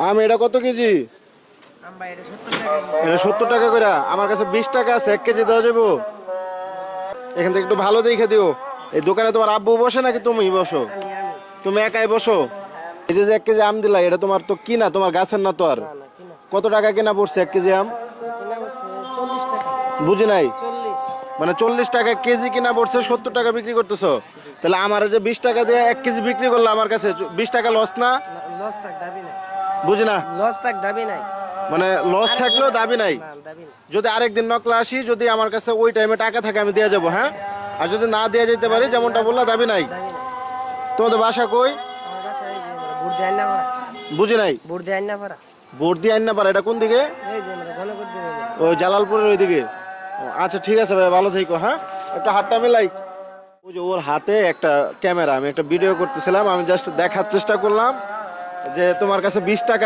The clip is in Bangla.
আম এটা কত কেজি? এটা 70 টাকা করে। আমার কাছে 20 টাকা আছে, 1 কেজি দেওয়া যাবো? এখান থেকে একটু ভালো দেখে দিও। এই দোকানে তোমার আব্বু বসে নাকি তুমি বসো? তুমি একাই বসো? এই যে 1 কেজি আম দিলা, এটা তোমার তো কিনা, তোমার গাছের না তো? আর কত টাকা কিনা পড়ছে 1 কেজি আম? বুঝি নাই। মানে 40 টাকা কেজি কিনা পড়ছে, 70 টাকা বিক্রি করতেছো? তাহলে আমার যে 20 টাকা দিয়ে 1 কেজি বিক্রি করলো, আমার কাছে 20 টাকা লস না? লস থাক দাবি নাই। বুঝি না। লস থাক দাবি নাই। মানে লস থাকলেও দাবি নাই। যদি আরেকদিন নকলা আসি, যদি আমার কাছে ওই টাইমে টাকা থাকে আমি দিয়ে যাবো, হ্যাঁ? আর যদি না দিয়ে যেতে পারি, যেমনটা বললা, দাবি নাই। তোমাদের বাসা কই? বুঝি নাই। ভোট দিয়ে আইন না পারা, এটা কোন দিকে? ওই জালালপুরের ওই দিকে। আচ্ছা ঠিক আছে ভাই, ভালো থেকো, হ্যাঁ? একটা হাতটা মেলাই। ওই যে ওর হাতে একটা ক্যামেরা, আমি একটা ভিডিও করতেছিলাম, আমি জাস্ট দেখার চেষ্টা করলাম যে তোমার কাছে 20 টাকা